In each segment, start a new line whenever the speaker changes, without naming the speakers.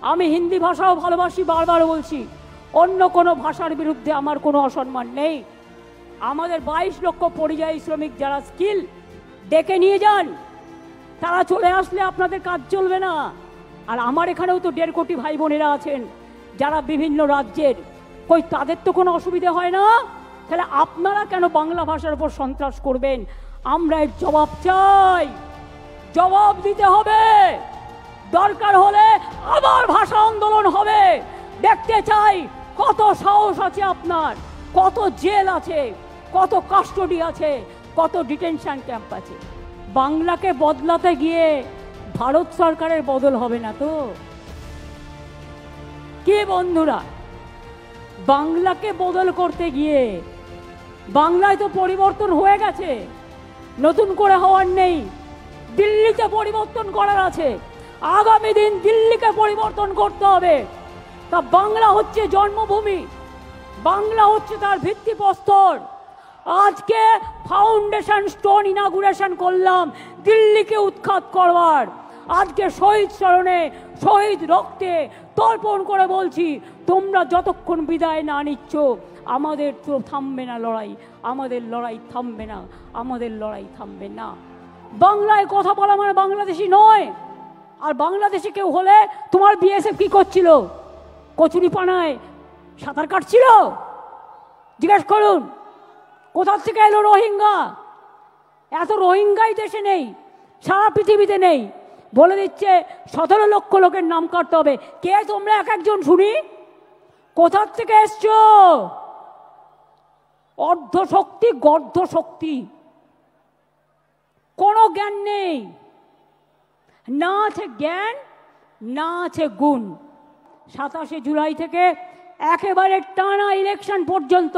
আমি হিন্দি ভাষাও ভালোবাসি, বারবার বলছি, অন্য কোনো ভাষার বিরুদ্ধে আমার কোনো অসম্মান নেই। আমাদের 22 লক্ষ পরিযায়ী শ্রমিক যারা স্কিল ডেকে নিয়ে যান, তারা চলে আসলে আপনাদের কাজ চলবে না। আর আমার এখানেও তো 1.5 কোটি ভাই বোনেরা আছেন যারা বিভিন্ন রাজ্যের, কই তাদের তো কোনো অসুবিধা হয় না। তাহলে আপনারা কেন বাংলা ভাষার উপর সন্ত্রাস করবেন? আমরা এর জবাব চাই, জবাব দিতে হবে। দরকার হলে আবার ভাষা আন্দোলন হবে। দেখতে চাই কত সাহস আছে আপনার, কত জেল আছে, কত কাস্টডি আছে, কত ডিটেনশন ক্যাম্প আছে। বাংলাকে বদলাতে গিয়ে ভারত সরকারের বদল হবে না তো? কি বন্ধুরা, বাংলাকে বদল করতে গিয়ে, বাংলায় তো পরিবর্তন হয়ে গেছে, নতুন করে হওয়ার নেই। দিল্লিতে পরিবর্তন করার আছে, আগামী দিন দিল্লিকে পরিবর্তন করতে হবে। তা বাংলা হচ্ছে জন্মভূমি, বাংলা হচ্ছে তার ভিত্তিপ্রস্তর। আজকে ফাউন্ডেশন স্টোন ইনাগুরেশন করলাম দিল্লিকে উৎখাত করবার। আজকে শহীদ স্মরণে, শহীদ রক্তে তর্পণ করে বলছি, তোমরা যতক্ষণ বিদায় না নিচ্ছ, আমাদের তো থামবে না লড়াই, আমাদের লড়াই থামবে না, আমাদের লড়াই থামবে না। বাংলায় কথা বলা মানে বাংলাদেশি নয়। আর বাংলাদেশে কেউ হলে তোমার বিএসএফ কি করছিল? কচুরিপানায় সাঁতার কাটছিল? জিজ্ঞেস করুন, কোথা থেকে এলো রোহিঙ্গা? এত রোহিঙ্গাই দেশে নেই, সারা পৃথিবীতে নেই। বলে দিচ্ছে 17 লক্ষ লোকের নাম কাটতে হবে। কে তোমরা এক একজন শুনি? কোথা থেকে এসছো? অর্ধ শক্তি, গর্ধ শক্তি, কোনো জ্ঞান নেই। না আছে জ্ঞান, না আছে গুণ। 27শে জুলাই থেকে একেবারে টানা ইলেকশন পর্যন্ত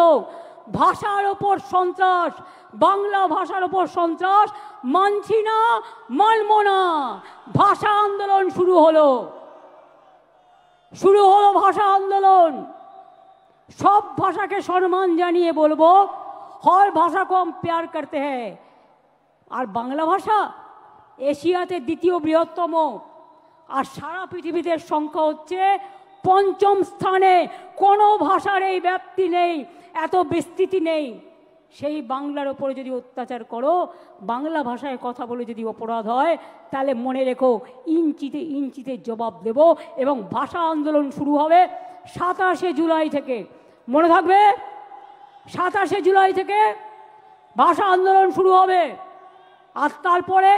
ভাষার ওপর সন্ত্রাস, বাংলা ভাষার ওপর সন্ত্রাস মানছি না, মানব না। ভাষা আন্দোলন শুরু হলো, শুরু হলো ভাষা আন্দোলন। সব ভাষাকে সম্মান জানিয়ে বলবো, হর ভাষা কো হাম প্যার করতে হ্যায়। আর বাংলা ভাষা এশিয়াতে 2য় বৃহত্তম, আর সারা পৃথিবীতে সংখ্যা হচ্ছে 5ম স্থানে। কোনো ভাষার এই ব্যাপ্তি নেই, এত বিস্তৃতি নেই। সেই বাংলার ওপরে যদি অত্যাচার করো, বাংলা ভাষায় কথা বলে যদি অপরাধ হয়, তাহলে মনে রেখো ইঞ্চিতে ইঞ্চিতে জবাব দেব। এবং ভাষা আন্দোলন শুরু হবে 27শে জুলাই থেকে। মনে থাকবে, 27শে জুলাই থেকে ভাষা আন্দোলন শুরু হবে। আর তারপরে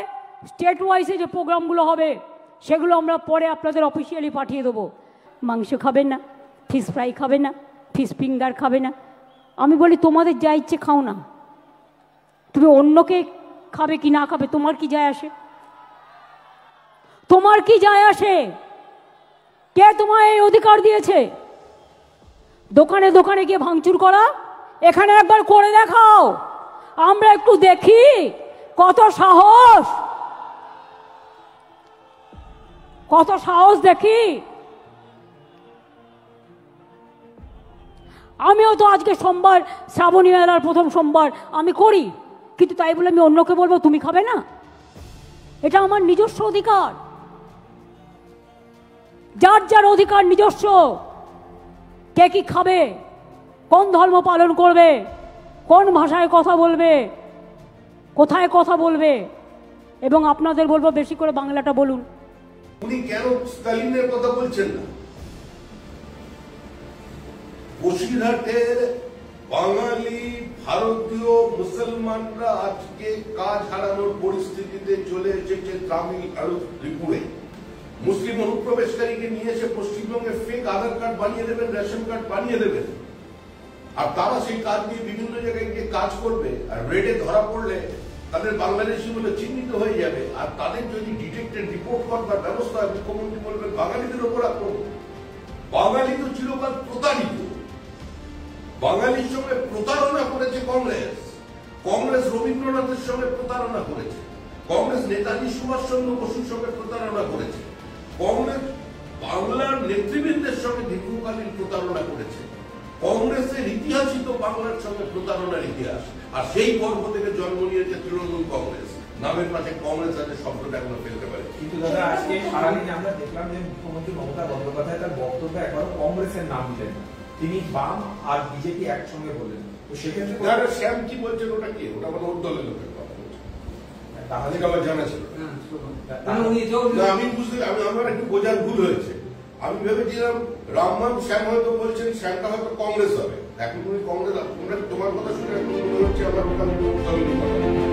স্টেট ওয়াইজে যে প্রোগ্রামগুলো হবে, সেগুলো আমরা পরে আপনাদের অফিসিয়ালি পাঠিয়ে দেবো। মাংস খাবেন না, ফিশ ফ্রাই খাবে না, ফিশ ফিঙ্গার খাবে না। আমি বলি তোমাদের যা ইচ্ছে খাও না, তুমি অন্যকে খাবে কি না খাবে তোমার কি যায় আসে? তোমার কি যায় আসে? কে তোমায় এই অধিকার দিয়েছে দোকানে দোকানে গিয়ে ভাঙচুর করা? এখানে একবার করে দেখাও, আমরা একটু দেখি কত সাহস, কত সাহস দেখি। আমিও তো আজকে সোমবার, শ্রাবণী মেলার প্রথম সোমবার আমি করি, কিন্তু তাই বলে আমি অন্যকে বলবো তুমি খাবে না? এটা আমার নিজস্ব অধিকার, যার যার অধিকার নিজস্ব। কে কি খাবে, কোন ধর্ম পালন করবে, কোন ভাষায় কথা বলবে, কোথায় কথা বলবে। এবং আপনাদের বলবো বেশি করে বাংলাটা বলুন।
উনি কেন স্টালিনের কথা বলছেন না? বসিরহাটের বাঙালি ভারতীয় মুসলমানরা আজকে কাজ হারানোর পরিস্থিতিতে চলে এসেছে তামিলনাড়ুতে। মুসলিম অনুপ্রবেশকারীকে নিয়ে এসে পশ্চিমবঙ্গে ফেক আধার কার্ড বানিয়ে দেবেন, রেশন কার্ড বানিয়ে দেবেন, আর তারা সেই কাজ দিয়ে বিভিন্ন জায়গায় গিয়ে কাজ করবে। আর রেডে ধরা পড়লে তাদের বাংলাদেশি বলে চিহ্নিত হয়ে যাবে। আর তাদের যদি ডিটেক্টেড রিপোর্ট করবার ব্যবস্থা হয়, মুখ্যমন্ত্রী বলবেন বাঙালিদের ওপর আক্রমণ। বাঙালি তো চিরকাল প্রতারিত, বাঙালির সঙ্গে প্রতারণা করেছে কংগ্রেস। কংগ্রেস রবীন্দ্রনাথের সঙ্গে প্রতারণা করেছে, কংগ্রেস নেতাজি সুভাষচন্দ্র বসুর সঙ্গে প্রতারণা করেছে, কংগ্রেস বাংলার নেতৃবৃন্দের সঙ্গে দীর্ঘকালীন প্রতারণা করেছে। কংগ্রেসের ইতিহাসই তো বাংলার সঙ্গে প্রতারণার ইতিহাস। আর সেই পর্ব থেকে জন্ম নিয়েছে তৃণমূল কংগ্রেস। নামের পাশে কংগ্রেস আছে শব্দটা এখনো ফেলতে পারে।
কিন্তু দাদা আজকে সারাদিনে আমরা দেখলাম যে মুখ্যমন্ত্রী মমতা বন্দ্যোপাধ্যায় তার বক্তব্যে একবারও কংগ্রেসের নাম দিলেন না, তিনি বাম আর বিজেপি একসঙ্গে বললেন। তো সেক্ষেত্রে
যারা শ্যাম কি বলছেন ওটা কি? ওটা মানে ওর দলের লোকের কথা বলছে,
তাহলে
আমার জানা ছিল না। আমি বুঝতে আমার একটু বোঝার ভুল হয়েছে। আমি ভেবেছিলাম রামমান শ্যাম হয়তো বলছেন শ্যামটা হয়তো কংগ্রেস হবে। এখন তুমি কংগ্রেস, তোমার কথা শুনে এখন মনে হচ্ছে আমার ওটা দলের কথা।